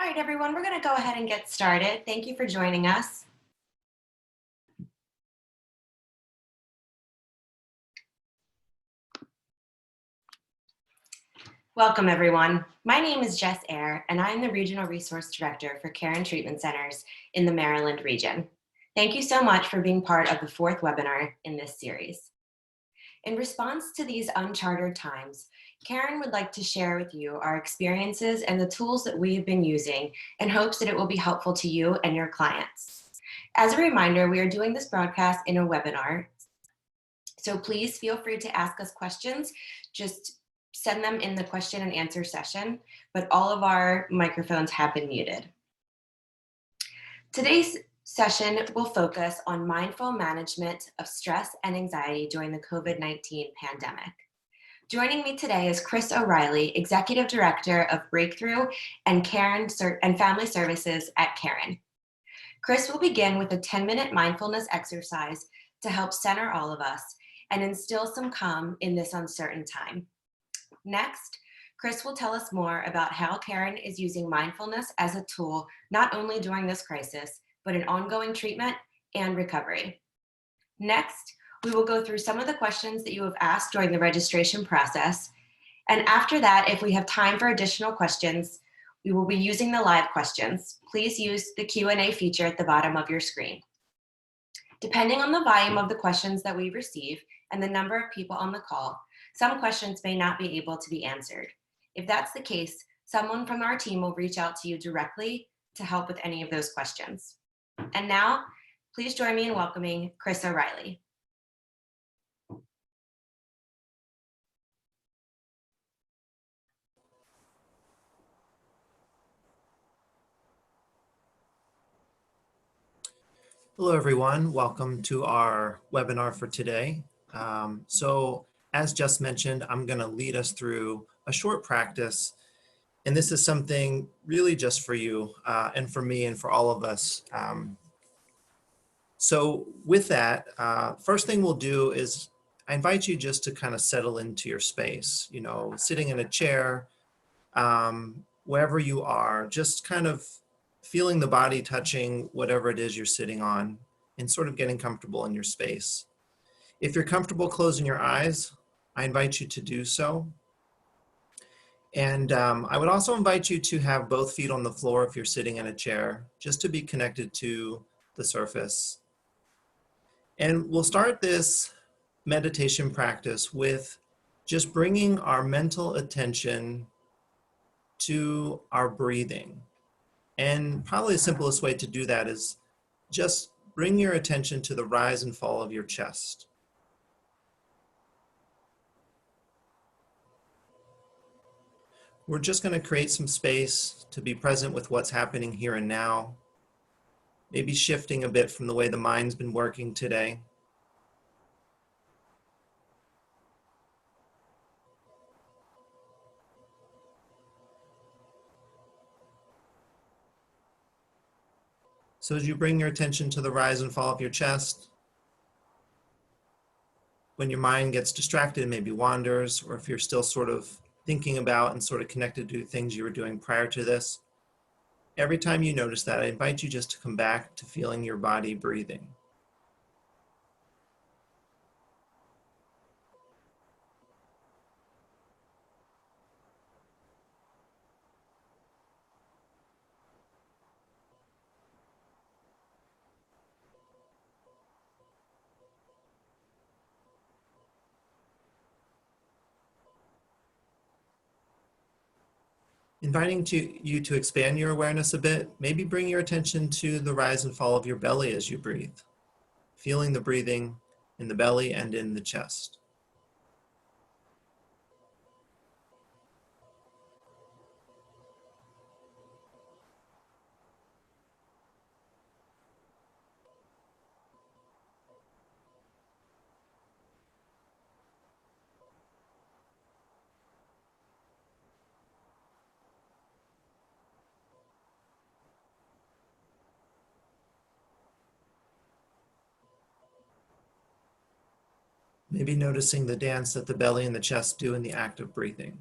All right, everyone, we're going to go ahead and get started. Thank you for joining us. Welcome, everyone. My name is Jess Eyre, and I'm the Regional Resource Director for Caron Treatment Centers in the Maryland region. Thank you so much for being part of the fourth webinar in this series. In response to these uncharted times, Caron would like to share with you our experiences and the tools that we have been using in hopes that it will be helpful to you and your clients. As a reminder, we are doing this broadcast in a webinar, so please feel free to ask us questions. Just send them in the question and answer session, but all of our microphones have been muted. Today's session will focus on mindful management of stress and anxiety during the COVID-19 pandemic. Joining me today is Chris O'Reilly, Executive Director of Breakthrough and Family Services at Caron. Chris will begin with a 10-minute mindfulness exercise to help center all of us and instill some calm in this uncertain time. Next, Chris will tell us more about how Caron is using mindfulness as a tool, not only during this crisis, but in ongoing treatment and recovery. Next, we will go through some of the questions that you have asked during the registration process. And after that, if we have time for additional questions, we will be using the live questions. Please use the Q&A feature at the bottom of your screen. Depending on the volume of the questions that we receive and the number of people on the call, some questions may not be able to be answered. If that's the case, someone from our team will reach out to you directly to help with any of those questions. And now, please join me in welcoming Chris O'Reilly. Hello, everyone. Welcome to our webinar for today. So as just mentioned, I'm going to lead us through a short practice. And this is something really just for you and for me and for all of us. So with that, first thing we'll do is I invite you just to kind of settle into your space, sitting in a chair, wherever you are, just kind of feeling the body touching whatever it is you're sitting on and sort of getting comfortable in your space. If you're comfortable closing your eyes, I invite you to do so. And I would also invite you to have both feet on the floor if you're sitting in a chair, just to be connected to the surface. And we'll start this meditation practice with just bringing our mental attention to our breathing. And probably the simplest way to do that is just bring your attention to the rise and fall of your chest. We're just going to create some space to be present with what's happening here and now, maybe shifting a bit from the way the mind's been working today. So as you bring your attention to the rise and fall of your chest, when your mind gets distracted, maybe wanders, or if you're still sort of thinking about and sort of connected to things you were doing prior to this, every time you notice that, I invite you just to come back to feeling your body breathing. Inviting you to expand your awareness a bit, maybe bring your attention to the rise and fall of your belly as you breathe, feeling the breathing in the belly and in the chest. Maybe noticing the dance that the belly and the chest do in the act of breathing.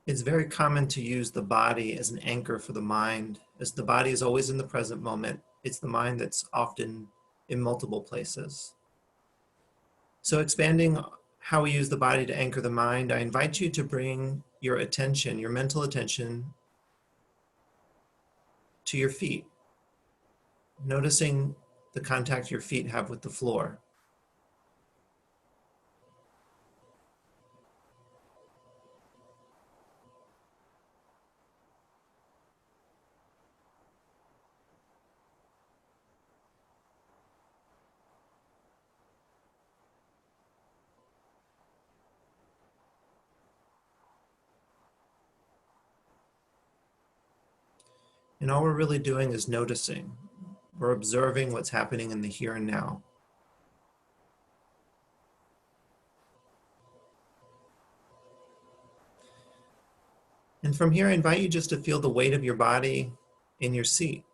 It's very common to use the body as an anchor for the mind, as the body is always in the present moment. It's the mind that's often in multiple places. So expanding how we use the body to anchor the mind, I invite you to bring your attention, your mental attention, to your feet, noticing the contact your feet have with the floor. And all we're really doing is noticing. We're observing what's happening in the here and now. And from here, I invite you just to feel the weight of your body in your seat.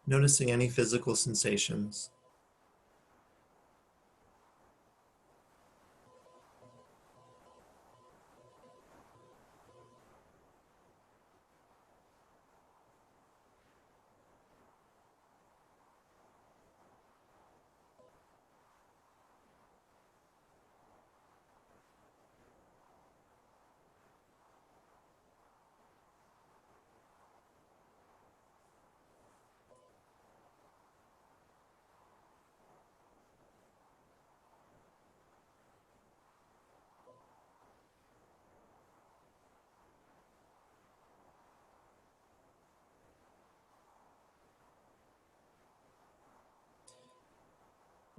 Noticing any physical sensations.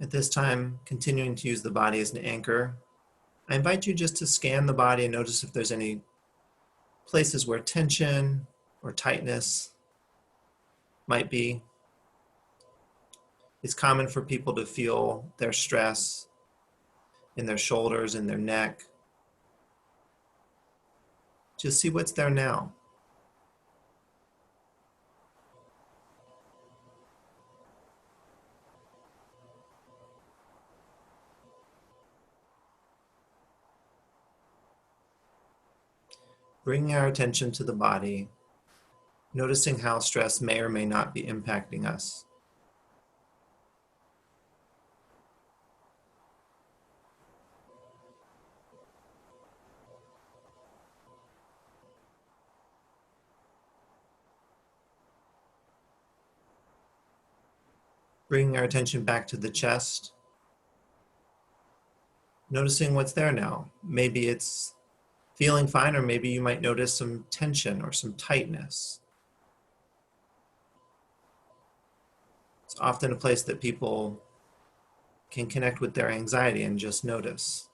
At this time, continuing to use the body as an anchor, I invite you just to scan the body and notice if there's any places where tension or tightness might be. It's common for people to feel their stress in their shoulders, in their neck. Just see what's there now. Bringing our attention to the body, noticing how stress may or may not be impacting us. Bringing our attention back to the chest, noticing what's there now. Maybe it's feeling fine, or maybe you might notice some tension or some tightness. It's often a place that people can connect with their anxiety and just notice.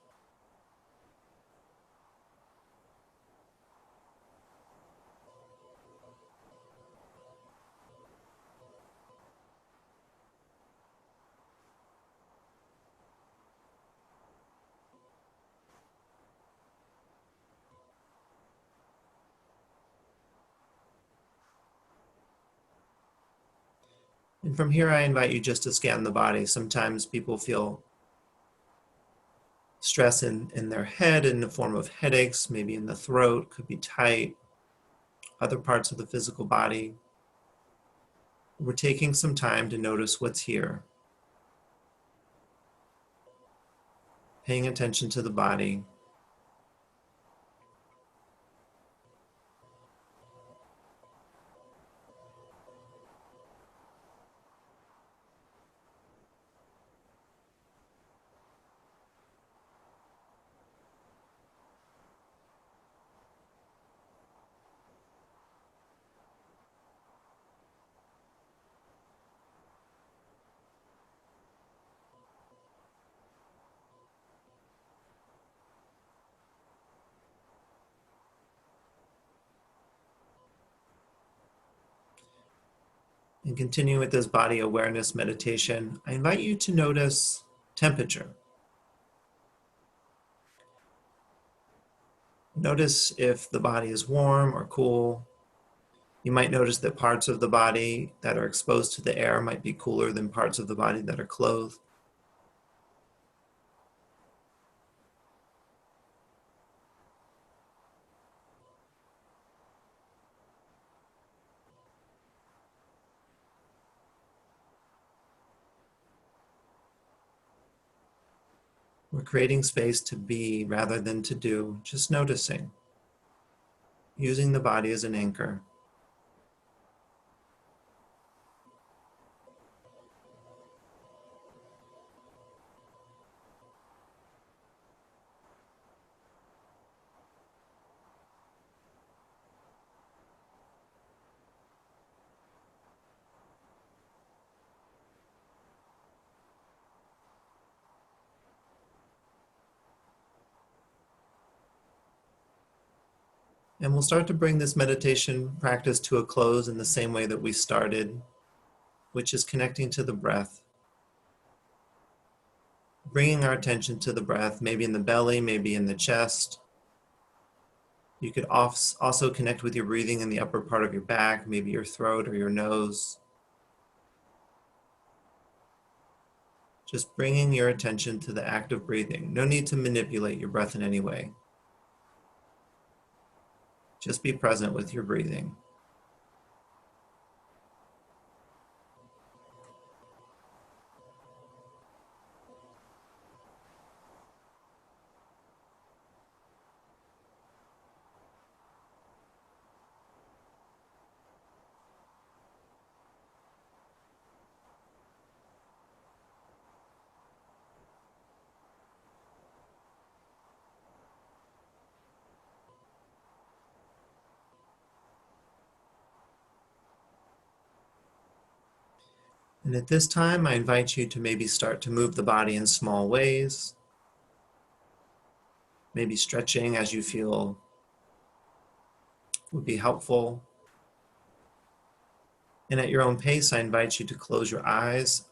And from here, I invite you just to scan the body. Sometimes people feel stress in their head in the form of headaches, maybe in the throat, could be tight, other parts of the physical body. We're taking some time to notice what's here. Paying attention to the body. And continue with this body awareness meditation. I invite you to notice temperature. Notice if the body is warm or cool. You might notice that parts of the body that are exposed to the air might be cooler than parts of the body that are clothed. We're creating space to be rather than to do, just noticing, using the body as an anchor. And we'll start to bring this meditation practice to a close in the same way that we started, which is connecting to the breath. Bringing our attention to the breath, maybe in the belly, maybe in the chest. You could also connect with your breathing in the upper part of your back, maybe your throat or your nose. Just bringing your attention to the act of breathing. No need to manipulate your breath in any way. Just be present with your breathing. And at this time, I invite you to maybe start to move the body in small ways. Maybe stretching as you feel would be helpful. And at your own pace, I invite you to close your eyes.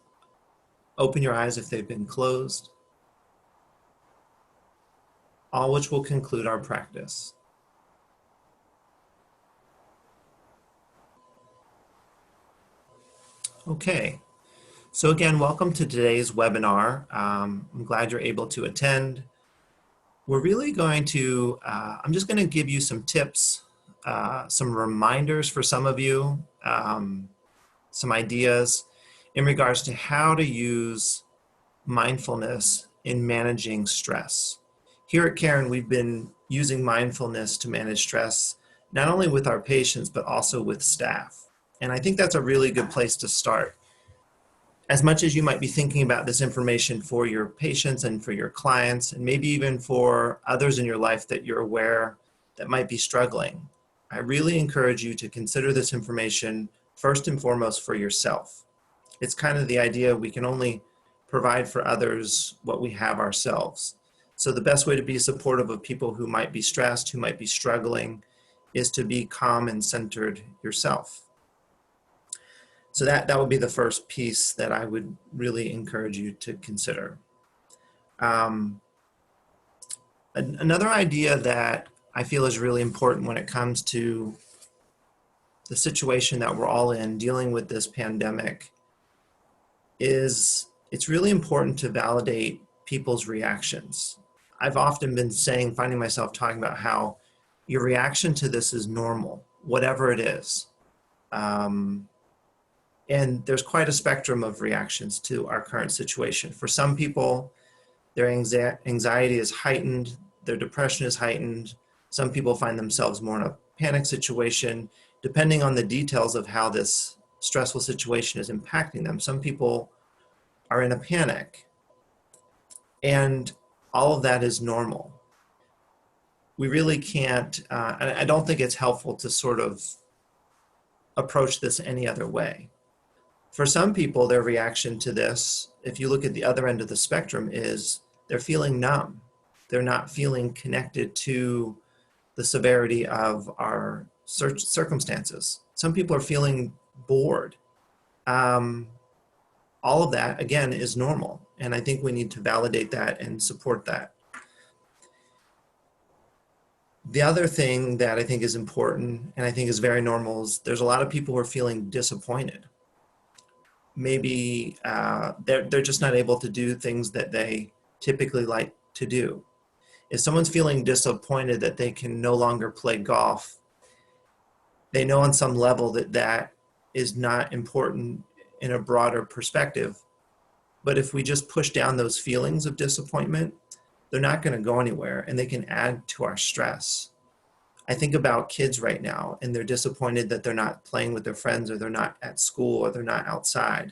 Open your eyes if they've been closed. All which will conclude our practice. Okay. So again, welcome to today's webinar. I'm glad you're able to attend. We're really going to, I'm just going to give you some tips, some reminders for some of you, some ideas in regards to how to use mindfulness in managing stress. Here at Caron, we've been using mindfulness to manage stress, not only with our patients, but also with staff. And I think that's a really good place to start. As much as you might be thinking about this information for your patients and for your clients, and maybe even for others in your life that you're aware that might be struggling, I really encourage you to consider this information first and foremost for yourself. It's kind of the idea we can only provide for others what we have ourselves. So the best way to be supportive of people who might be stressed, who might be struggling, is to be calm and centered yourself. So that would be the first piece that I would really encourage you to consider. Another idea that I feel is really important when it comes to the situation that we're all in dealing with this pandemic is it's really important to validate people's reactions. I've often been finding myself talking about how your reaction to this is normal, whatever it is. And there's quite a spectrum of reactions to our current situation. For some people, their anxiety is heightened, their depression is heightened. Some people find themselves more in a panic situation, depending on the details of how this stressful situation is impacting them. Some people are in a panic, and all of that is normal. We really can't, I don't think it's helpful to sort of approach this any other way. For some people, their reaction to this, if you look at the other end of the spectrum, is they're feeling numb. They're not feeling connected to the severity of our circumstances. Some people are feeling bored. All of that, again, is normal. And I think we need to validate that and support that. The other thing that I think is important and I think is very normal is there's a lot of people who are feeling disappointed. Maybe they're just not able to do things that they typically like to do. If someone's feeling disappointed that they can no longer play golf, they know on some level that that is not important in a broader perspective. But if we just push down those feelings of disappointment, they're not going to go anywhere and they can add to our stress. I think about kids right now and they're disappointed that they're not playing with their friends or they're not at school or they're not outside.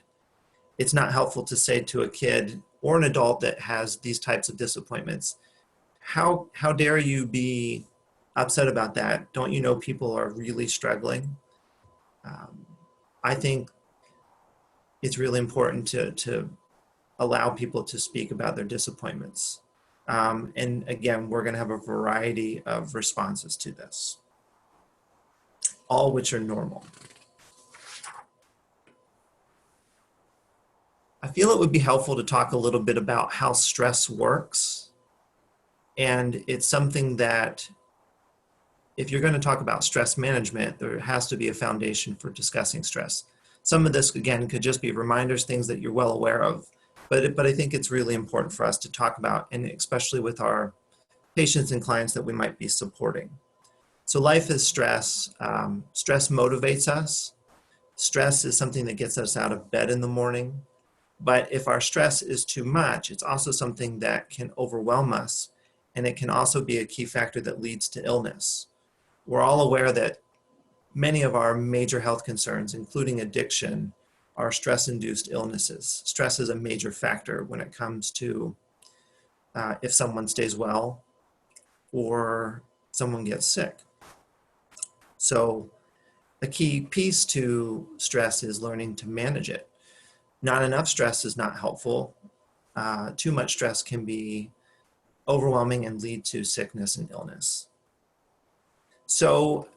It's not helpful to say to a kid or an adult that has these types of disappointments, how dare you be upset about that? Don't you know people are really struggling? I think it's really important to allow people to speak about their disappointments. And again, we're going to have a variety of responses to this, all which are normal. I feel it would be helpful to talk a little bit about how stress works. And it's something that, if you're going to talk about stress management, there has to be a foundation for discussing stress. Some of this, again, could just be reminders, things that you're well aware of. But I think it's really important for us to talk about, and especially with our patients and clients that we might be supporting. So life is stress. Stress motivates us. Stress is something that gets us out of bed in the morning. But if our stress is too much, it's also something that can overwhelm us, and it can also be a key factor that leads to illness. We're all aware that many of our major health concerns, including addiction, are stress-induced illnesses. Stress is a major factor when it comes to if someone stays well or someone gets sick. So a key piece to stress is learning to manage it. Not enough stress is not helpful. Too much stress can be overwhelming and lead to sickness and illness. So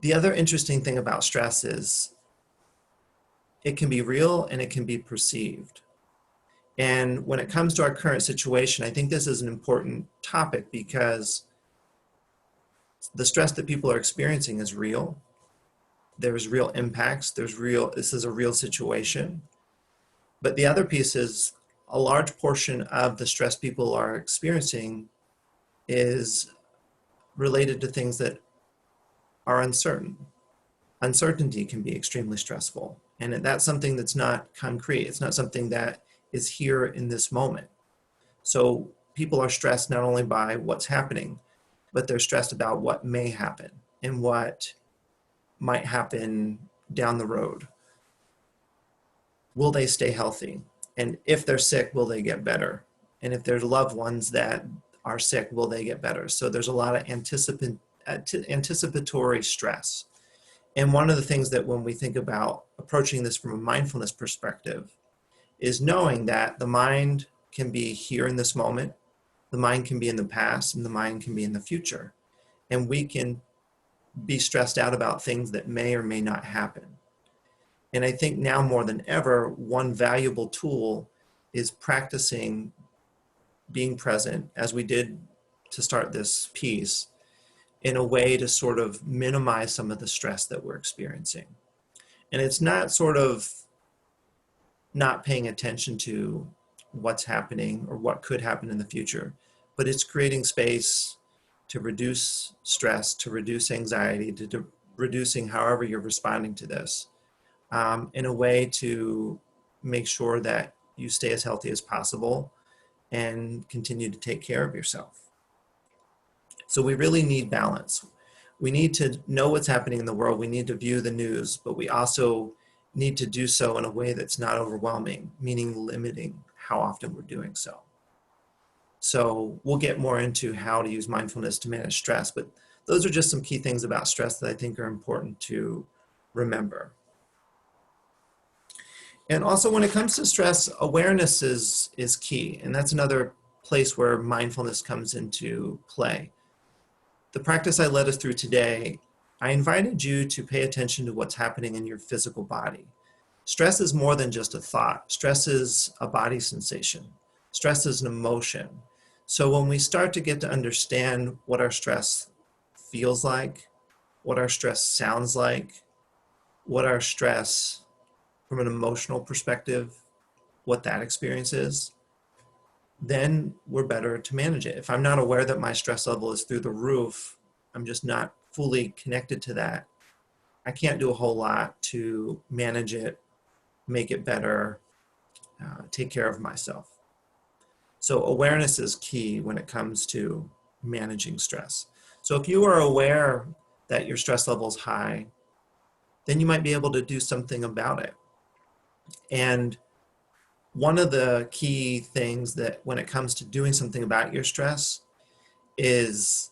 the other interesting thing about stress is it can be real and it can be perceived. And when it comes to our current situation, I think this is an important topic because the stress that people are experiencing is real. There's real impacts. This is a real situation. But the other piece is a large portion of the stress people are experiencing is related to things that are uncertain. Uncertainty can be extremely stressful. And that's something that's not concrete. It's not something that is here in this moment. So people are stressed not only by what's happening, but they're stressed about what may happen and what might happen down the road. Will they stay healthy? And if they're sick, will they get better? And if there's loved ones that are sick, will they get better? So there's a lot of anticipatory stress. And one of the things that when we think about approaching this from a mindfulness perspective is knowing that the mind can be here in this moment, the mind can be in the past, and the mind can be in the future. And we can be stressed out about things that may or may not happen. And I think now more than ever, one valuable tool is practicing being present, as we did to start this piece, in a way to sort of minimize some of the stress that we're experiencing. And it's not sort of not paying attention to what's happening or what could happen in the future, but it's creating space to reduce stress, to reduce anxiety, to reducing however you're responding to this, in a way to make sure that you stay as healthy as possible and continue to take care of yourself. So we really need balance. We need to know what's happening in the world. We need to view the news, but we also need to do so in a way that's not overwhelming, meaning limiting how often we're doing so. So we'll get more into how to use mindfulness to manage stress, but those are just some key things about stress that I think are important to remember. And also when it comes to stress, awareness is key. And that's another place where mindfulness comes into play. The practice I led us through today, I invited you to pay attention to what's happening in your physical body. Stress is more than just a thought. Stress is a body sensation. Stress is an emotion. So when we start to get to understand what our stress feels like, what our stress sounds like, what our stress from an emotional perspective, what that experience is, then we're better to manage it. If I'm not aware that my stress level is through the roof, I'm just not fully connected to that, I can't do a whole lot to manage it, make it better, take care of myself. So awareness is key when it comes to managing stress. So if you are aware that your stress level is high, then you might be able to do something about it. And one of the key things that when it comes to doing something about your stress is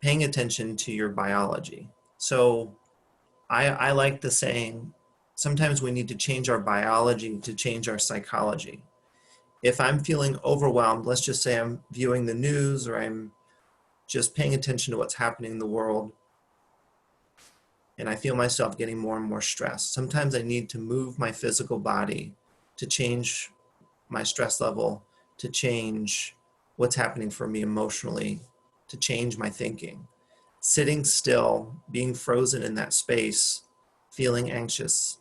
paying attention to your biology. So I like the saying, sometimes we need to change our biology to change our psychology. If I'm feeling overwhelmed, let's just say I'm viewing the news or I'm just paying attention to what's happening in the world, and I feel myself getting more and more stressed. Sometimes I need to move my physical body to change my stress level, to change what's happening for me emotionally, to change my thinking. Sitting still, being frozen in that space, feeling anxious,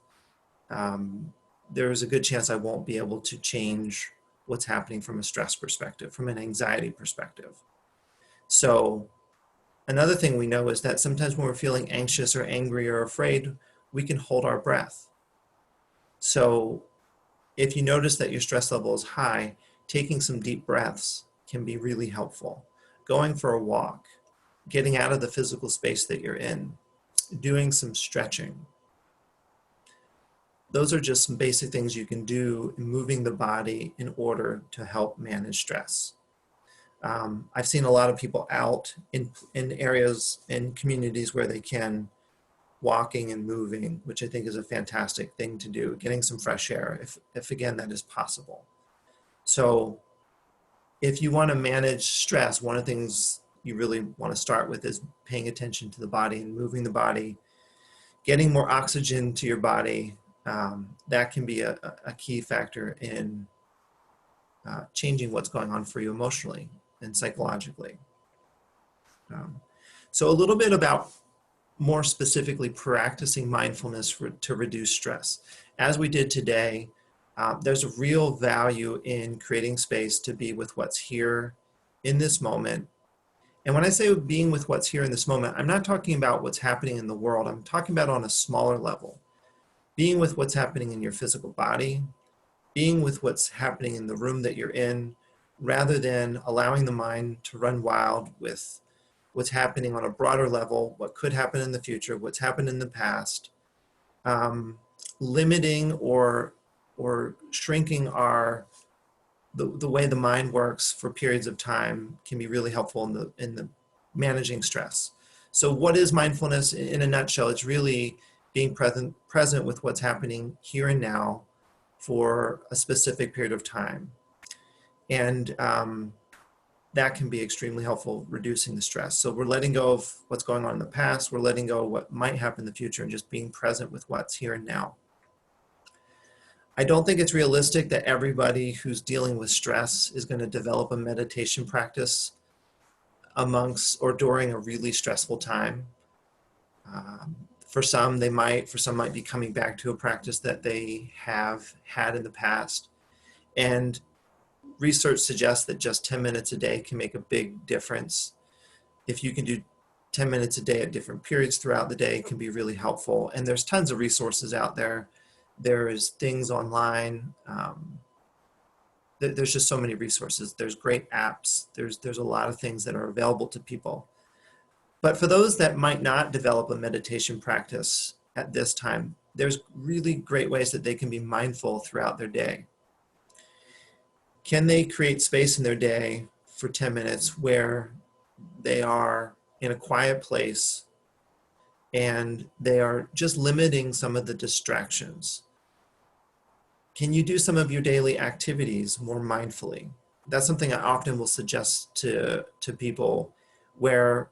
there's a good chance I won't be able to change what's happening from a stress perspective, from an anxiety perspective. So another thing we know is that sometimes when we're feeling anxious or angry or afraid, we can hold our breath. So if you notice that your stress level is high, taking some deep breaths can be really helpful. Going for a walk, getting out of the physical space that you're in, doing some stretching. Those are just some basic things you can do in moving the body in order to help manage stress. I've seen a lot of people out in areas, in communities where they can, walking and moving, which I think is a fantastic thing to do, getting some fresh air, if again, that is possible. So if you want to manage stress, one of the things you really want to start with is paying attention to the body and moving the body, getting more oxygen to your body. That can be a key factor in changing what's going on for you emotionally and psychologically. So a little bit about more specifically practicing mindfulness to reduce stress. As we did today, there's a real value in creating space to be with what's here in this moment. And when I say being with what's here in this moment, I'm not talking about what's happening in the world. I'm talking about on a smaller level. Being with what's happening in your physical body, being with what's happening in the room that you're in, rather than allowing the mind to run wild with what's happening on a broader level, what could happen in the future, what's happened in the past. Limiting or shrinking the way the mind works for periods of time can be really helpful in the managing stress. So what is mindfulness in a nutshell? It's really being present with what's happening here and now for a specific period of time. And that can be extremely helpful reducing the stress. So we're letting go of what's going on in the past, we're letting go of what might happen in the future, and just being present with what's here and now. I don't think it's realistic that everybody who's dealing with stress is going to develop a meditation practice amongst or during a really stressful time. For some might be coming back to a practice that they have had in the past. And research suggests that just 10 minutes a day can make a big difference. If you can do 10 minutes a day at different periods throughout the day, it can be really helpful. And there's tons of resources out there. There's things online. There's just so many resources. There's great apps. There's a lot of things that are available to people. But for those that might not develop a meditation practice at this time, there's really great ways that they can be mindful throughout their day. Can they create space in their day for 10 minutes where they are in a quiet place and they are just limiting some of the distractions? Can you do some of your daily activities more mindfully? That's something I often will suggest to people where,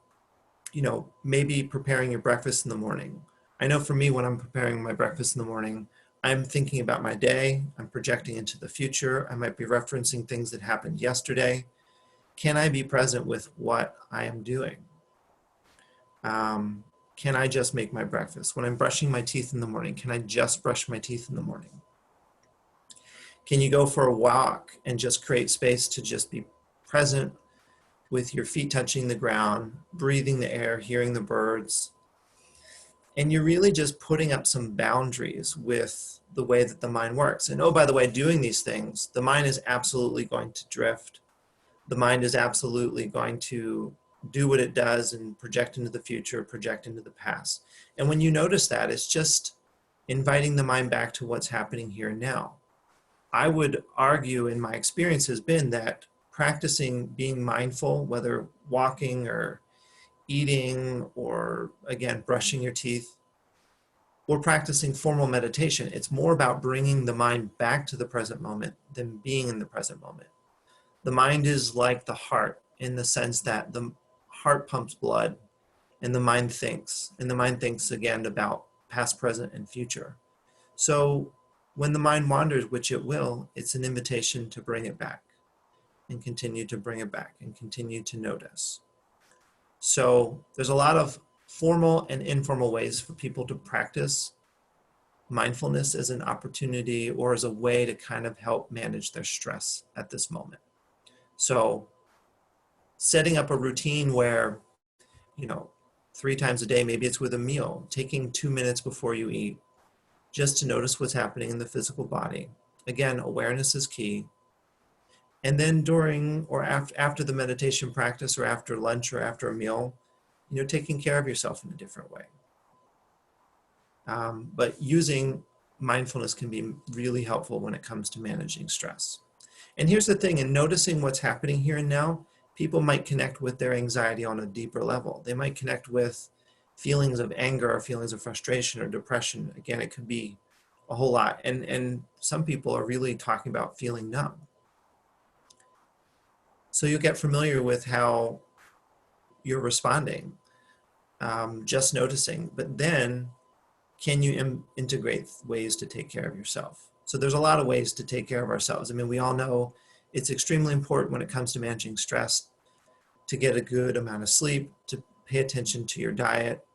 maybe preparing your breakfast in the morning. I know for me, when I'm preparing my breakfast in the morning, I'm thinking about my day, I'm projecting into the future, I might be referencing things that happened yesterday. Can I be present with what I am doing? Can I just make my breakfast? When I'm brushing my teeth in the morning, can I just brush my teeth in the morning? Can you go for a walk and just create space to just be present with your feet touching the ground, breathing the air, hearing the birds? And you're really just putting up some boundaries with the way that the mind works. And oh, by the way, doing these things, the mind is absolutely going to drift. The mind is absolutely going to do what it does and project into the future, project into the past. And when you notice that, it's just inviting the mind back to what's happening here and now. I would argue, in my experience, has been that practicing being mindful, whether walking or eating or, again, brushing your teeth, or practicing formal meditation, it's more about bringing the mind back to the present moment than being in the present moment. The mind is like the heart in the sense that the heart pumps blood and the mind thinks. And the mind thinks, again, about past, present, and future. So when the mind wanders, which it will, it's an invitation to bring it back and continue to bring it back and continue to notice. So there's a lot of formal and informal ways for people to practice mindfulness as an opportunity or as a way to kind of help manage their stress at this moment. So setting up a routine where, 3 times a day, maybe it's with a meal, taking 2 minutes before you eat, just to notice what's happening in the physical body. Again, awareness is key. And then during or after the meditation practice or after lunch or after a meal, taking care of yourself in a different way. But using mindfulness can be really helpful when it comes to managing stress. And here's the thing, in noticing what's happening here and now, people might connect with their anxiety on a deeper level. They might connect with feelings of anger or feelings of frustration or depression. Again, it could be a whole lot. And some people are really talking about feeling numb. So you'll get familiar with how you're responding, just noticing, but then can you integrate ways to take care of yourself? So there's a lot of ways to take care of ourselves. I mean, we all know it's extremely important when it comes to managing stress to get a good amount of sleep, to pay attention to your diet,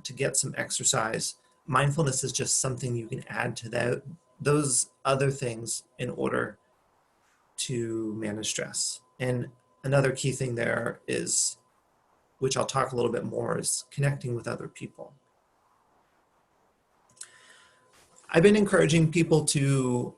to get some exercise. Mindfulness is just something you can add to those other things in order to manage stress. And another key thing there is, which I'll talk a little bit more, is connecting with other people. I've been encouraging people to,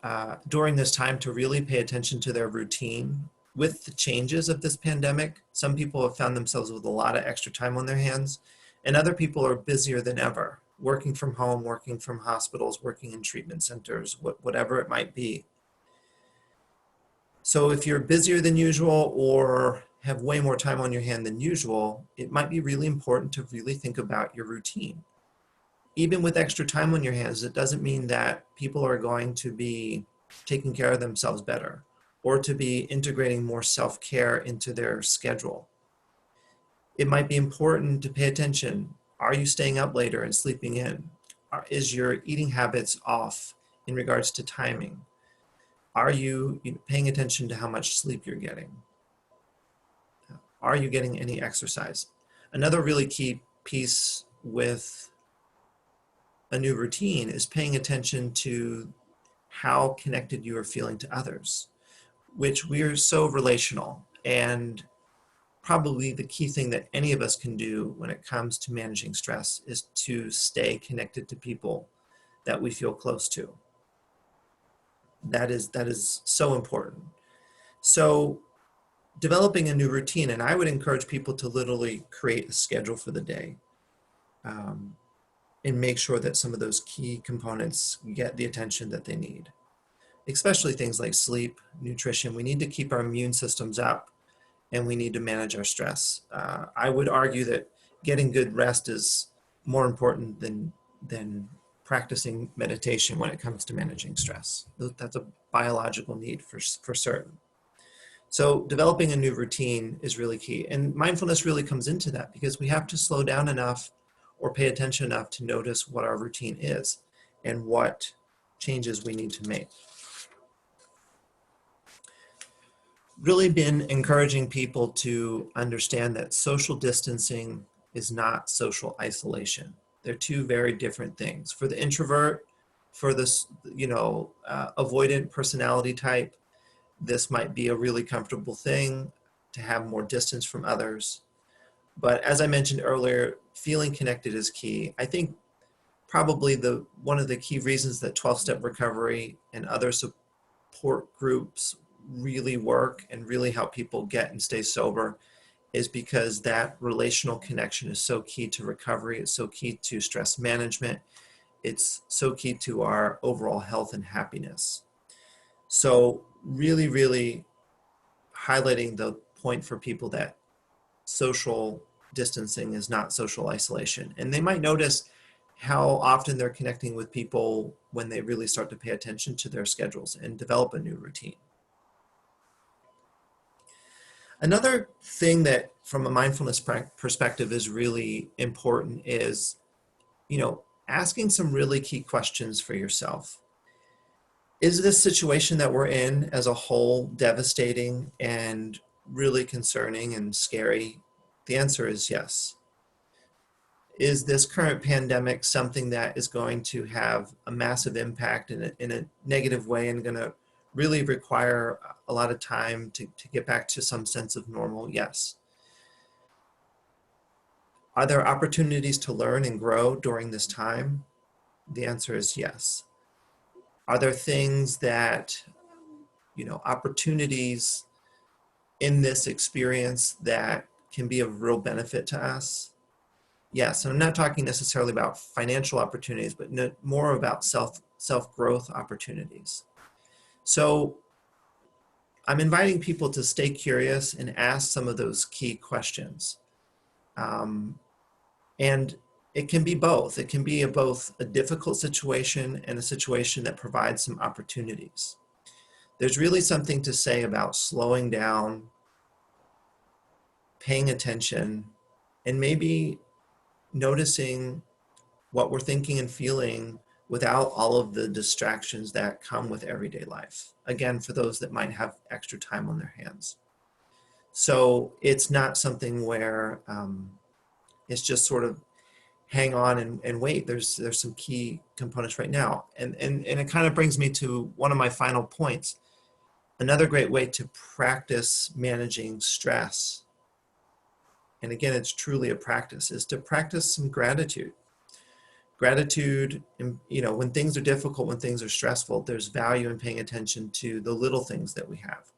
during this time, to really pay attention to their routine. With the changes of this pandemic, some people have found themselves with a lot of extra time on their hands, and other people are busier than ever, working from home, working from hospitals, working in treatment centers, whatever it might be. So if you're busier than usual or have way more time on your hand than usual, it might be really important to really think about your routine. Even with extra time on your hands, it doesn't mean that people are going to be taking care of themselves better or to be integrating more self-care into their schedule. It might be important to pay attention. Are you staying up later and sleeping in? Is your eating habits off in regards to timing? Are you paying attention to how much sleep you're getting? Are you getting any exercise? Another really key piece with a new routine is paying attention to how connected you are feeling to others, which we are so relational. And probably the key thing that any of us can do when it comes to managing stress is to stay connected to people that we feel close to. That is so important. So developing a new routine, and I would encourage people to literally create a schedule for the day and make sure that some of those key components get the attention that they need, especially things like sleep, nutrition. We need to keep our immune systems up and we need to manage our stress. I would argue that getting good rest is more important than practicing meditation when it comes to managing stress. That's a biological need for certain. So developing a new routine is really key. And mindfulness really comes into that because we have to slow down enough or pay attention enough to notice what our routine is and what changes we need to make. Really been encouraging people to understand that social distancing is not social isolation. They're two very different things. For the introvert, for this, avoidant personality type, this might be a really comfortable thing to have more distance from others. But as I mentioned earlier, feeling connected is key. I think probably one of the key reasons that 12-step recovery and other support groups really work and really help people get and stay sober is because that relational connection is so key to recovery. It's so key to stress management. It's so key to our overall health and happiness. So really, really highlighting the point for people that social distancing is not social isolation. And they might notice how often they're connecting with people when they really start to pay attention to their schedules and develop a new routine. Another thing that from a mindfulness perspective is really important is, asking some really key questions for yourself. Is this situation that we're in as a whole devastating and really concerning and scary? The answer is yes. Is this current pandemic something that is going to have a massive impact in a negative way and going to really require a lot of time to get back to some sense of normal? Yes. Are there opportunities to learn and grow during this time? The answer is yes. Are there things that, opportunities in this experience that can be of real benefit to us? Yes, and I'm not talking necessarily about financial opportunities, but more about self-growth opportunities. So I'm inviting people to stay curious and ask some of those key questions. And it can be both. It can be both a difficult situation and a situation that provides some opportunities. There's really something to say about slowing down, paying attention, and maybe noticing what we're thinking and feeling without all of the distractions that come with everyday life. Again, for those that might have extra time on their hands. So it's not something where it's just sort of hang on and wait. There's some key components right now. And it kind of brings me to one of my final points. Another great way to practice managing stress, and again, it's truly a practice, is to practice some gratitude. Gratitude, when things are difficult, when things are stressful, there's value in paying attention to the little things that we have.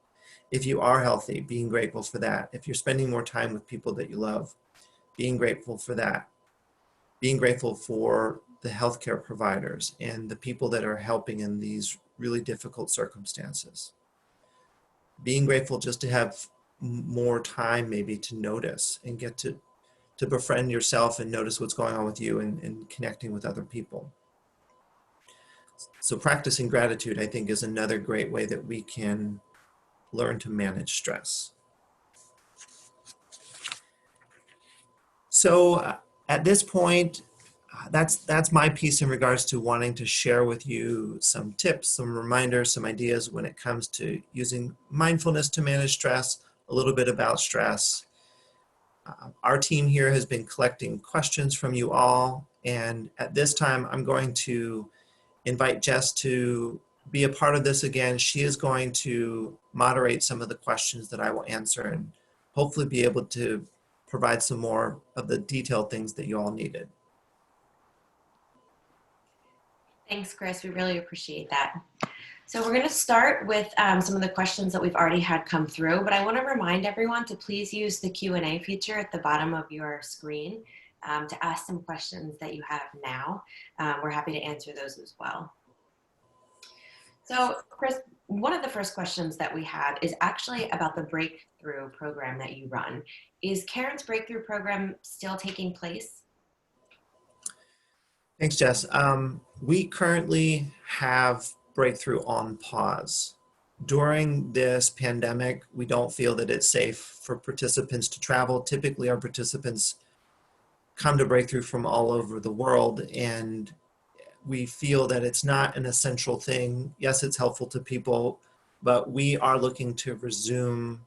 If you are healthy, being grateful for that. If you're spending more time with people that you love, being grateful for that. Being grateful for the healthcare providers and the people that are helping in these really difficult circumstances. Being grateful just to have more time maybe to notice and get to befriend yourself and notice what's going on with you and connecting with other people. So practicing gratitude, I think, is another great way that we can learn to manage stress. So at this point, that's my piece in regards to wanting to share with you some tips, some reminders, some ideas when it comes to using mindfulness to manage stress, a little bit about stress. Our team here has been collecting questions from you all, and at this time I'm going to invite Jess to be a part of this again. She is going to moderate some of the questions that I will answer and hopefully be able to provide some more of the detailed things that you all needed. Thanks, Chris. We really appreciate that. So we're going to start with some of the questions that we've already had come through, but I want to remind everyone to please use the Q&A feature at the bottom of your screen to ask some questions that you have now. We're happy to answer those as well. So Chris, one of the first questions that we had is actually about the Breakthrough program that you run. Is Caron's Breakthrough program still taking place? Thanks, Jess. We currently have Breakthrough on pause. During this pandemic, we don't feel that it's safe for participants to travel. Typically, our participants come to Breakthrough from all over the world, and we feel that it's not an essential thing. Yes, it's helpful to people, but we are looking to resume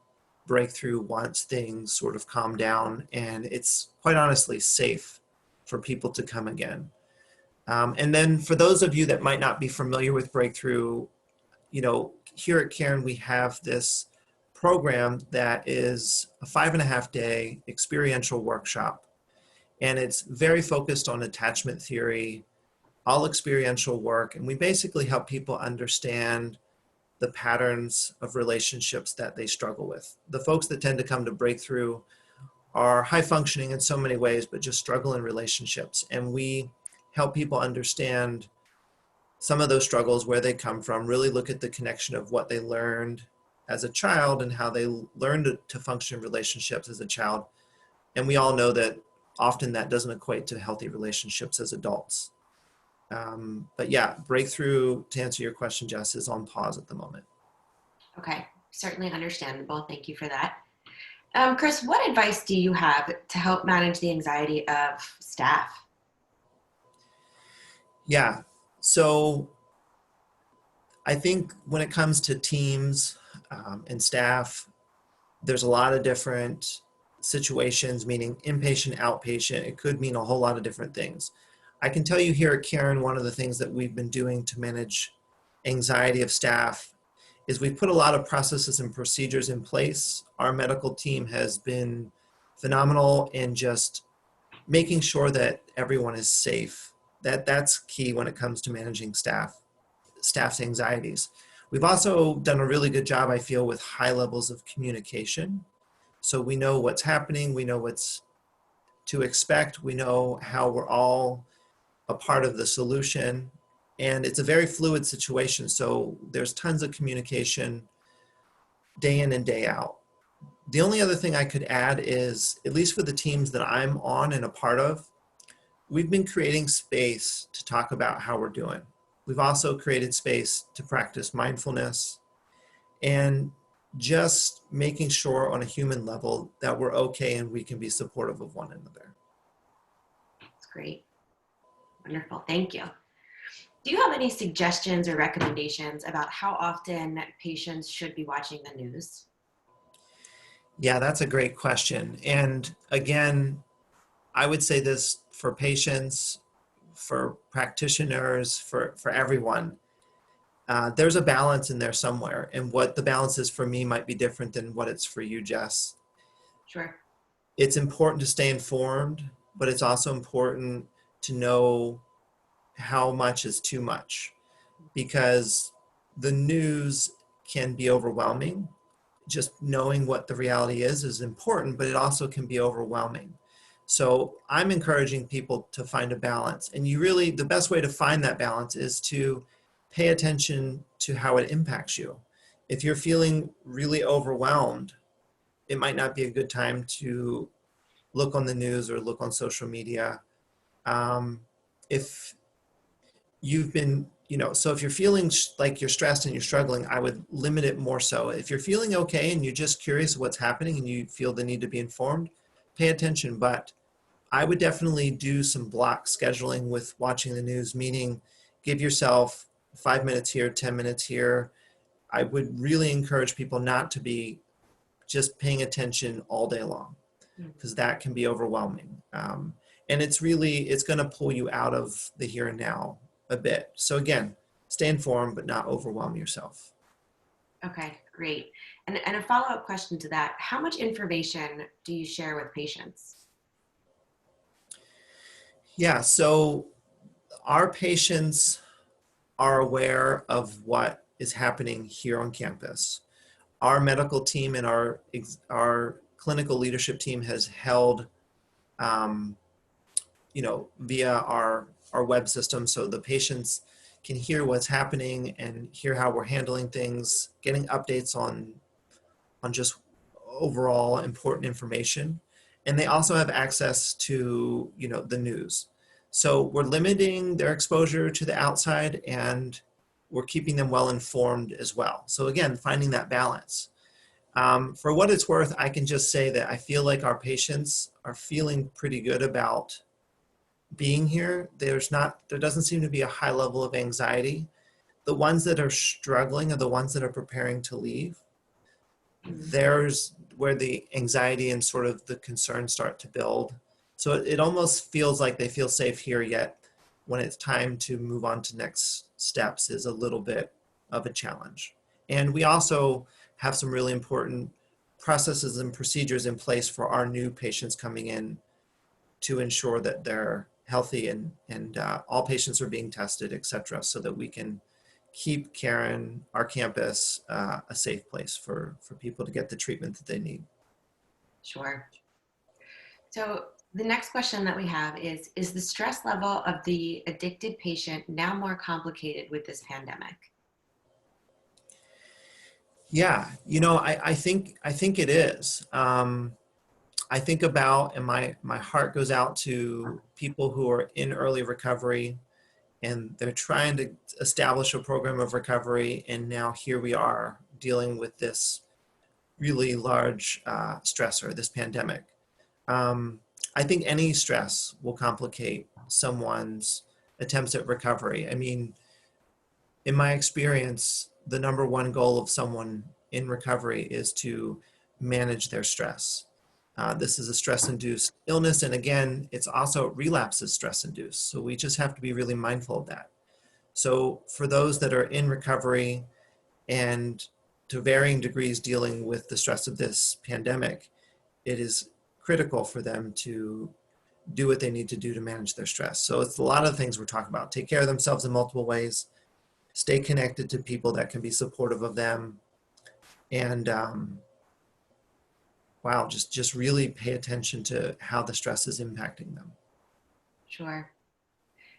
Breakthrough once things sort of calm down and it's quite honestly safe for people to come again. And then for those of you that might not be familiar with Breakthrough, here at Caron, we have this program that is a 5.5-day experiential workshop. And it's very focused on attachment theory, all experiential work. And we basically help people understand the patterns of relationships that they struggle with. The folks that tend to come to Breakthrough are high functioning in so many ways, but just struggle in relationships. And we help people understand some of those struggles, where they come from, really look at the connection of what they learned as a child and how they learned to function in relationships as a child. And we all know that often that doesn't equate to healthy relationships as adults. But yeah, Breakthrough, to answer your question, Jess, is on pause at the moment. Okay, certainly understandable. Thank you for that. Chris, what advice do you have to help manage the anxiety of staff? Yeah, so I think when it comes to teams and staff, there's a lot of different situations, meaning inpatient, outpatient. It could mean a whole lot of different things. I can tell you here at Caron, one of the things that we've been doing to manage anxiety of staff is we've put a lot of processes and procedures in place. Our medical team has been phenomenal in just making sure that everyone is safe. That's key when it comes to managing staff's anxieties. We've also done a really good job, I feel, with high levels of communication. So we know what's happening, we know what's to expect, we know how we're all a part of the solution. And it's a very fluid situation. So there's tons of communication day in and day out. The only other thing I could add is, at least for the teams that I'm on and a part of, we've been creating space to talk about how we're doing. We've also created space to practice mindfulness and just making sure on a human level that we're okay and we can be supportive of one another. That's great. Wonderful. Thank you. Do you have any suggestions or recommendations about how often patients should be watching the news? Yeah, that's a great question. And again, I would say this for patients, for practitioners, for everyone. There's a balance in there somewhere. And what the balance is for me might be different than what it's for you, Jess. Sure. It's important to stay informed, but it's also important to know how much is too much, because the news can be overwhelming. Just knowing what the reality is important, but it also can be overwhelming. So I'm encouraging people to find a balance. And the best way to find that balance is to pay attention to how it impacts you. If you're feeling really overwhelmed, it might not be a good time to look on the news or look on social media. If you've been, so if you're feeling like you're stressed and you're struggling, I would limit it more so. If you're feeling okay and you're just curious what's happening and you feel the need to be informed, pay attention. But I would definitely do some block scheduling with watching the news, meaning give yourself 5 minutes here, 10 minutes here. I would really encourage people not to be just paying attention all day long, because that can be overwhelming. And it's going to pull you out of the here and now a bit. So again, stay informed, but not overwhelm yourself. Okay, great. And a follow-up question to that, how much information do you share with patients? Yeah, so our patients are aware of what is happening here on campus. Our medical team and our clinical leadership team has held, via our web system, so the patients can hear what's happening and hear how we're handling things, getting updates on just overall important information. And they also have access to, the news. So we're limiting their exposure to the outside and we're keeping them well informed as well. So again, finding that balance. For what it's worth, I can just say that I feel like our patients are feeling pretty good about being here. There doesn't seem to be a high level of anxiety. The ones that are struggling are the ones that are preparing to leave. there's where the anxiety and sort of the concerns start to build. So it almost feels like they feel safe here, yet when it's time to move on to next steps is a little bit of a challenge. And we also have some really important processes and procedures in place for our new patients coming in to ensure that they're healthy and all patients are being tested, et cetera, so that we can keep Caron, our campus, a safe place for people to get the treatment that they need. Sure. So the next question that we have is the stress level of the addicted patient now more complicated with this pandemic? Yeah, I think it is. I think about, and my heart goes out to people who are in early recovery and they're trying to establish a program of recovery, and now here we are dealing with this really large stressor, this pandemic. I think any stress will complicate someone's attempts at recovery. I mean, in my experience, the number one goal of someone in recovery is to manage their stress. This is a stress-induced illness, and again, it's also relapse is stress-induced. So we just have to be really mindful of that. So for those that are in recovery and to varying degrees dealing with the stress of this pandemic, it is critical for them to do what they need to do to manage their stress. So it's a lot of things we're talking about. Take care of themselves in multiple ways, stay connected to people that can be supportive of them, and wow, just really pay attention to how the stress is impacting them. Sure.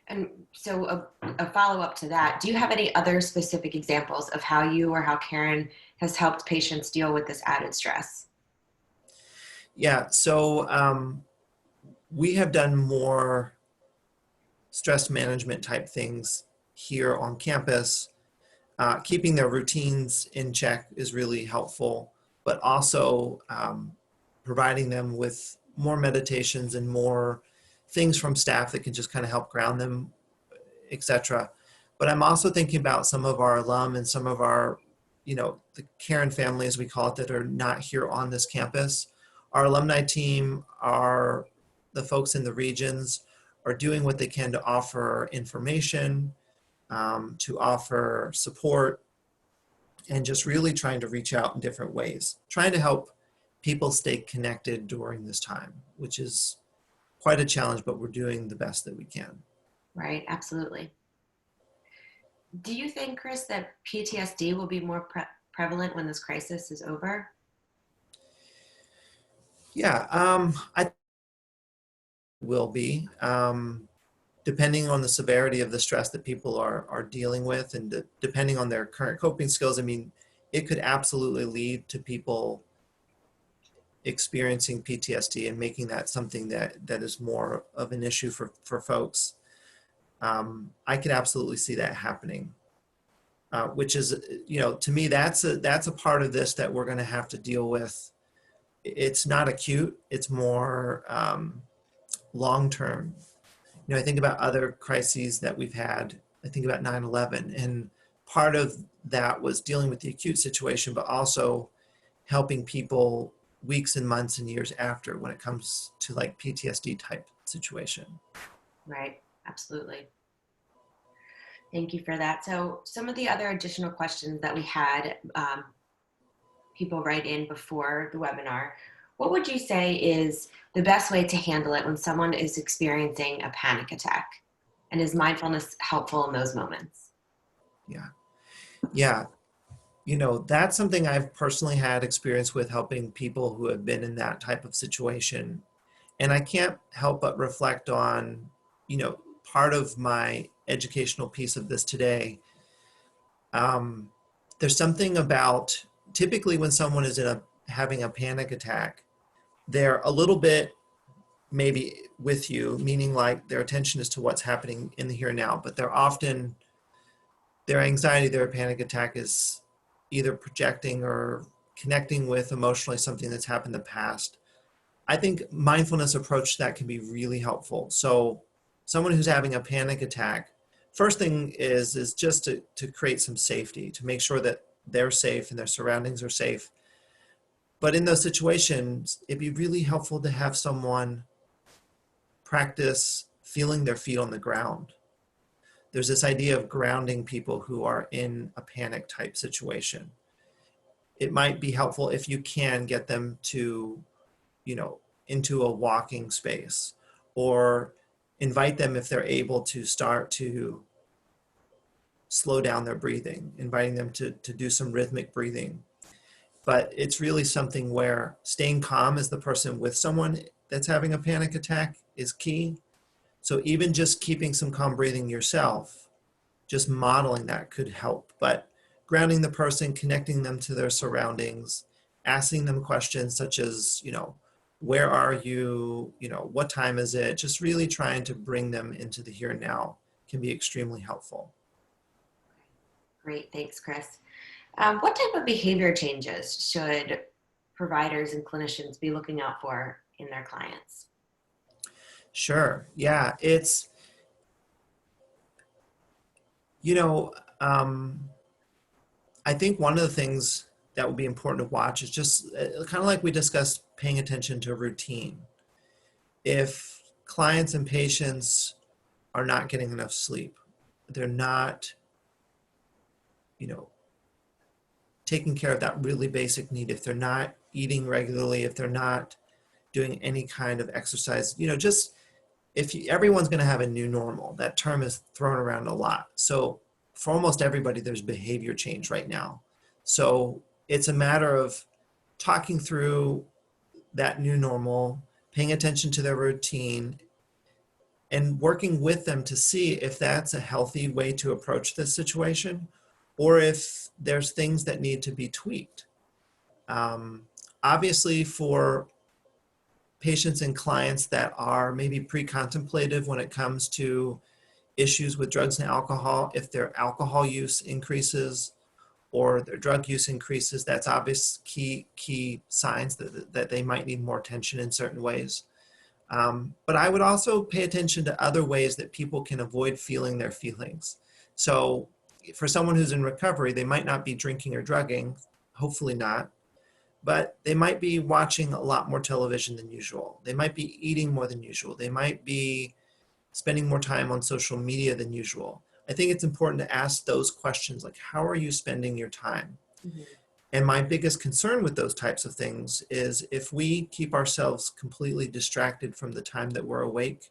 And so a follow-up to that, do you have any other specific examples of how you or how Caron has helped patients deal with this added stress? Yeah, so we have done more stress management type things here on campus. Keeping their routines in check is really helpful, but also providing them with more meditations and more things from staff that can just kind of help ground them, etc. But I'm also thinking about some of our alum and some of our, the Caron family, as we call it, that are not here on this campus. Our alumni team, the folks in the regions are doing what they can to offer information, to offer support, and just really trying to reach out in different ways, trying to help people stay connected during this time, which is quite a challenge, but we're doing the best that we can. Right, absolutely. Do you think, Chris, that PTSD will be more prevalent when this crisis is over? Yeah, I will be. Depending on the severity of the stress that people are dealing with and depending on their current coping skills, I mean, it could absolutely lead to people experiencing PTSD and making that something that is more of an issue for folks. I could absolutely see that happening, which is, to me, that's a part of this that we're going to have to deal with. It's not acute, it's more long-term. I think about other crises that we've had. I think about 9/11, and part of that was dealing with the acute situation, but also helping people weeks and months and years after when it comes to like PTSD type situation. Right, absolutely. Thank you for that. So some of the other additional questions that we had people write in before the webinar, what would you say is the best way to handle it when someone is experiencing a panic attack? And is mindfulness helpful in those moments? Yeah. That's something I've personally had experience with, helping people who have been in that type of situation. And I can't help but reflect on, part of my educational piece of this today. There's something about, typically when someone is having a panic attack, they're a little bit maybe with you, meaning like their attention is to what's happening in the here and now, but they're often, their anxiety, their panic attack is either projecting or connecting with emotionally something that's happened in the past. I think mindfulness approach to that can be really helpful. So someone who's having a panic attack, first thing is just to create some safety, to make sure that they're safe and their surroundings are safe. But in those situations, it'd be really helpful to have someone practice feeling their feet on the ground. There's this idea of grounding people who are in a panic type situation. It might be helpful if you can get them to, into a walking space, or invite them, if they're able, to start to slow down their breathing, inviting them to do some rhythmic breathing. But it's really something where staying calm as the person with someone that's having a panic attack is key. So even just keeping some calm breathing yourself, just modeling that could help. But grounding the person, connecting them to their surroundings, asking them questions such as, where are you? What time is it? Just really trying to bring them into the here and now can be extremely helpful. Great, thanks, Chris. What type of behavior changes should providers and clinicians be looking out for in their clients? Sure. Yeah, it's, I think one of the things that would be important to watch is just kind of like we discussed, paying attention to routine. If clients and patients are not getting enough sleep, they're not, taking care of that really basic need, if they're not eating regularly, if they're not doing any kind of exercise, just everyone's going to have a new normal. That term is thrown around a lot. So for almost everybody, there's behavior change right now. So it's a matter of talking through that new normal, paying attention to their routine, and working with them to see if that's a healthy way to approach this situation, or if there's things that need to be tweaked. Obviously, for patients and clients that are maybe pre-contemplative when it comes to issues with drugs and alcohol, if their alcohol use increases or their drug use increases, that's obvious key signs that they might need more attention in certain ways. But I would also pay attention to other ways that people can avoid feeling their feelings. So for someone who's in recovery, they might not be drinking or drugging, hopefully not, but they might be watching a lot more television than usual. They might be eating more than usual. They might be spending more time on social media than usual. I think it's important to ask those questions, like, how are you spending your time? Mm-hmm. And my biggest concern with those types of things is if we keep ourselves completely distracted from the time that we're awake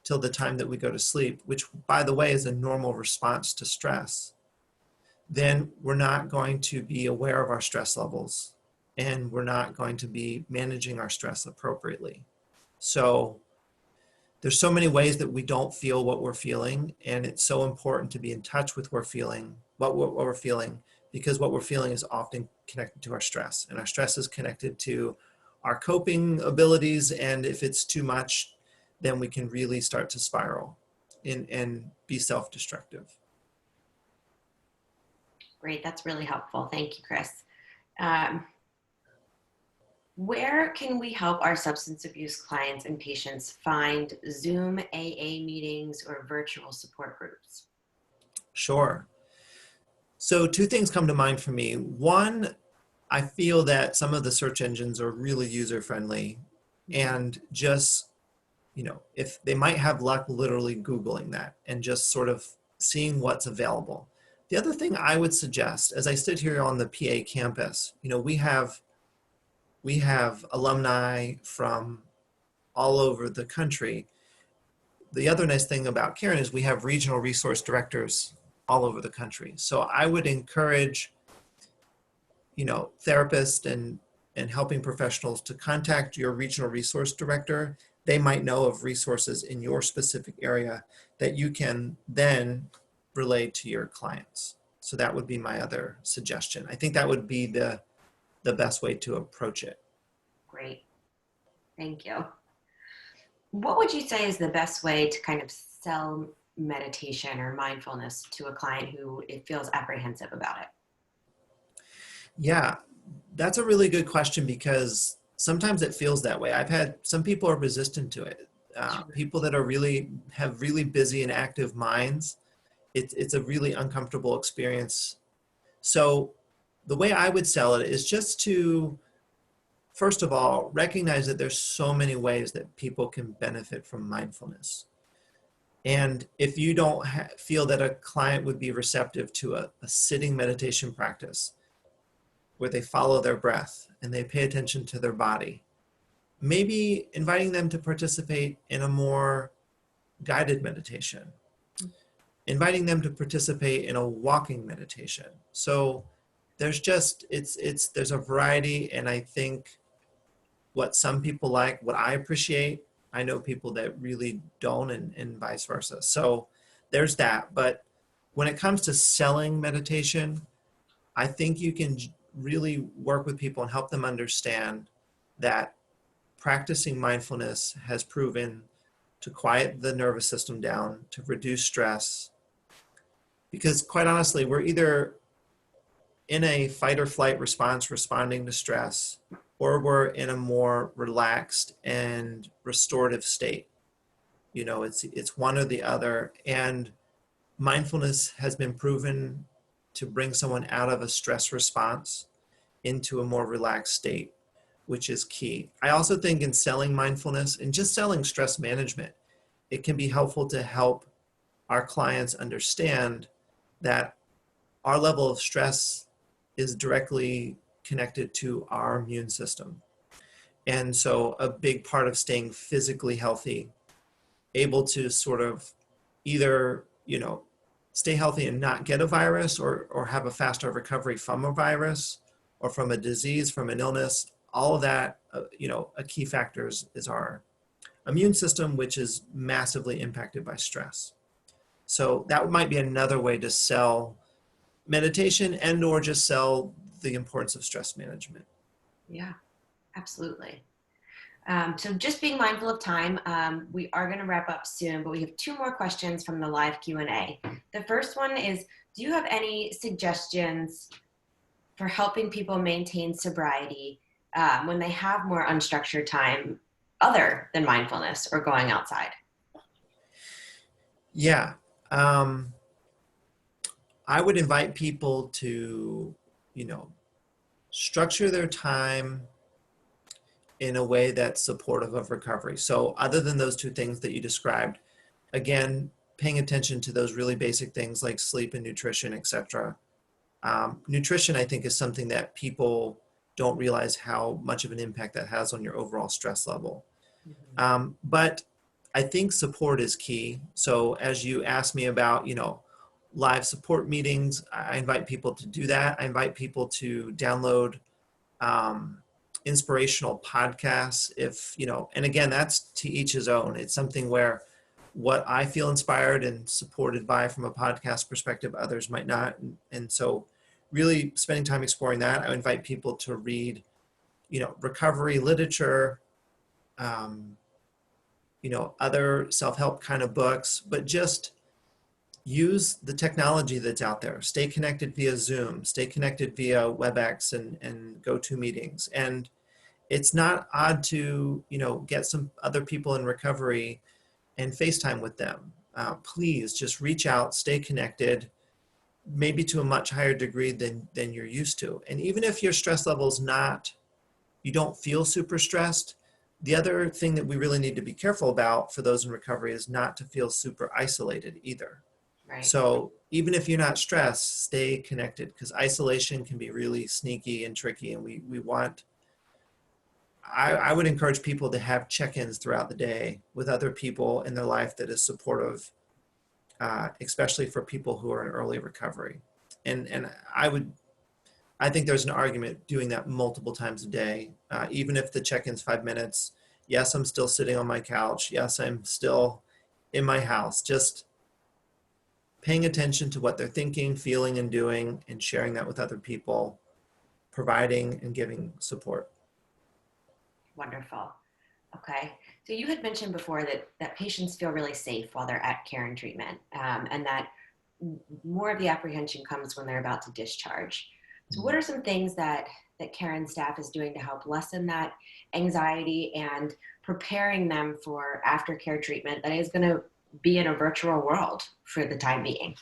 till the time that we go to sleep, which, by the way, is a normal response to stress, then we're not going to be aware of our stress levels, and we're not going to be managing our stress appropriately. So there's so many ways that we don't feel what we're feeling, and it's so important to be in touch with what we're feeling, because what we're feeling is often connected to our stress, and our stress is connected to our coping abilities, and if it's too much, then we can really start to spiral and be self-destructive. Great, that's really helpful. Thank you, Chris. Where can we help our substance abuse clients and patients find Zoom AA meetings or virtual support groups? Sure. So two things come to mind for me. One, I feel that some of the search engines are really user-friendly, and just, if they might have luck literally Googling that and just sort of seeing what's available. The other thing I would suggest, as I stood here on the PA campus, we have alumni from all over the country. The other nice thing about Caron is we have regional resource directors all over the country. So I would encourage, therapists and helping professionals to contact your regional resource director. They might know of resources in your specific area that you can then relay to your clients. So that would be my other suggestion. I think that would be the best way to approach it. Great. Thank you. What would you say is the best way to kind of sell meditation or mindfulness to a client who feels apprehensive about it? Yeah, that's a really good question, because sometimes it feels that way. I've had some people are resistant to it. People that have really busy and active minds, it's a really uncomfortable experience. So the way I would sell it is just to first of all, recognize that there's so many ways that people can benefit from mindfulness. And if you don't feel that a client would be receptive to a sitting meditation practice where they follow their breath and they pay attention to their body, maybe inviting them to participate in a more guided meditation, inviting them to participate in a walking meditation. So there's just, there's a variety, and I think what some people like, what I appreciate, I know people that really don't, and vice versa. So there's that. But when it comes to selling meditation, I think you can really work with people and help them understand that practicing mindfulness has proven to quiet the nervous system down, to reduce stress. Because quite honestly, we're either in a fight or flight response responding to stress, or we're in a more relaxed and restorative state. You know, it's one or the other. And mindfulness has been proven to bring someone out of a stress response into a more relaxed state, which is key. I also think in selling mindfulness and just selling stress management, it can be helpful to help our clients understand that our level of stress is directly connected to our immune system. And so a big part of staying physically healthy, able to sort of either, you know, stay healthy and not get a virus, or have a faster recovery from a virus or from a disease, from an illness, all of that, you know, a key factor is our immune system, which is massively impacted by stress. So that might be another way to sell meditation and or just sell the importance of stress management. Yeah, absolutely. So just being mindful of time, we are going to wrap up soon, but we have 2 more questions from the live Q&A. The first one is, do you have any suggestions for helping people maintain sobriety when they have more unstructured time other than mindfulness or going outside? Yeah. I would invite people to, you know, structure their time in a way that's supportive of recovery. So other than those 2 things that you described, again, paying attention to those really basic things like sleep and nutrition, etc. Nutrition, I think, is something that people don't realize how much of an impact that has on your overall stress level. Mm-hmm. But I think support is key. So as you asked me about, you know, live support meetings, I invite people to do that. I invite people to download inspirational podcasts, if, you know, and again, that's to each his own. It's something where what I feel inspired and supported by from a podcast perspective, others might not. And so really spending time exploring that. I invite people to read, you know, recovery literature, you know, other self-help kind of books, but just use the technology that's out there. Stay connected via Zoom, stay connected via WebEx and GoToMeetings. And it's not odd to, you know, get some other people in recovery and FaceTime with them. Please just reach out, stay connected, maybe to a much higher degree than you're used to. And even if your stress level is not, you don't feel super stressed, the other thing that we really need to be careful about for those in recovery is not to feel super isolated either. Right. So even if you're not stressed, stay connected, because isolation can be really sneaky and tricky. And we want, I would encourage people to have check-ins throughout the day with other people in their life that is supportive, especially for people who are in early recovery. And I think there's an argument doing that multiple times a day, even if the check-in's 5 minutes. Yes, I'm still sitting on my couch. Yes, I'm still in my house. Just paying attention to what they're thinking, feeling, and doing, and sharing that with other people, providing and giving support. Wonderful. Okay. So you had mentioned before that patients feel really safe while they're at Caron treatment, and that more of the apprehension comes when they're about to discharge. So what are some things that Caron staff is doing to help lessen that anxiety and preparing them for aftercare treatment that is going to be in a virtual world for the time being?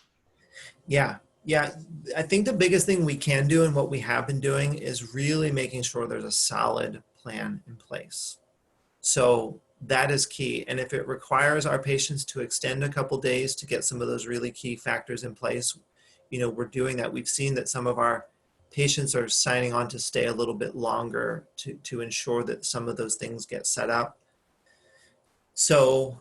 Yeah. Yeah, I think the biggest thing we can do and what we have been doing is really making sure there's a solid plan in place. So that is key. And if it requires our patients to extend a couple days to get some of those really key factors in place, we're doing that. We've seen that some of our patients are signing on to stay a little bit longer to ensure that some of those things get set up. So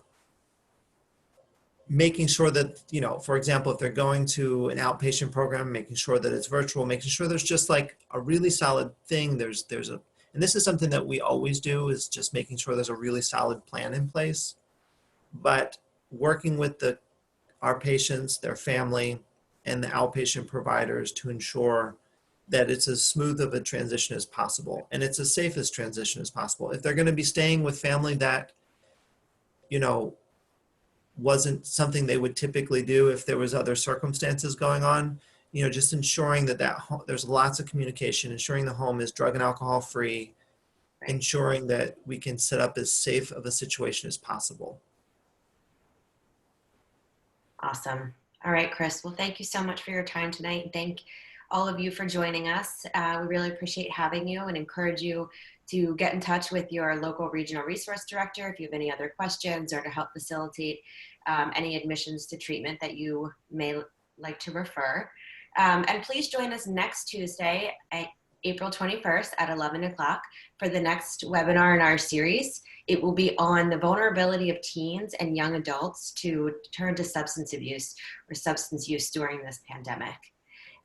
making sure that, for example, if they're going to an outpatient program, making sure that it's virtual, making sure there's just like a really solid thing. And this is something that we always do, is just making sure there's a really solid plan in place. But working with our patients, their family, and the outpatient providers to ensure that it's as smooth of a transition as possible and it's as safe as transition as possible. If they're going to be staying with family that, wasn't something they would typically do if there was other circumstances going on, just ensuring that there's lots of communication, ensuring the home is drug and alcohol free, Right. ensuring that we can set up as safe of a situation as possible. Awesome. All right, Chris. Well, thank you so much for your time tonight. Thank all of you for joining us. We really appreciate having you and encourage you to get in touch with your local regional resource director if you have any other questions or to help facilitate any admissions to treatment that you may like to refer. And please join us next Tuesday, April 21st at 11 o'clock for the next webinar in our series. It will be on the vulnerability of teens and young adults to turn to substance abuse or substance use during this pandemic.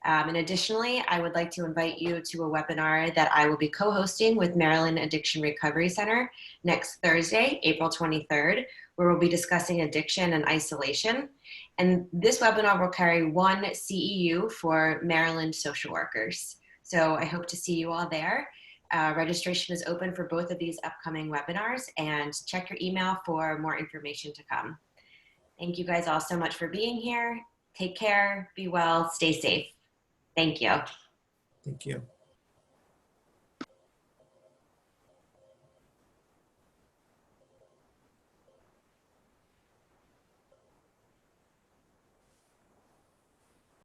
And additionally, I would like to invite you to a webinar that I will be co-hosting with Maryland Addiction Recovery Center next Thursday, April 23rd, where we'll be discussing addiction and isolation. And this webinar will carry one CEU for Maryland social workers. So I hope to see you all there. Registration is open for both of these upcoming webinars, and check your email for more information to come. Thank you guys all so much for being here. Take care, be well, stay safe. Thank you. Thank you.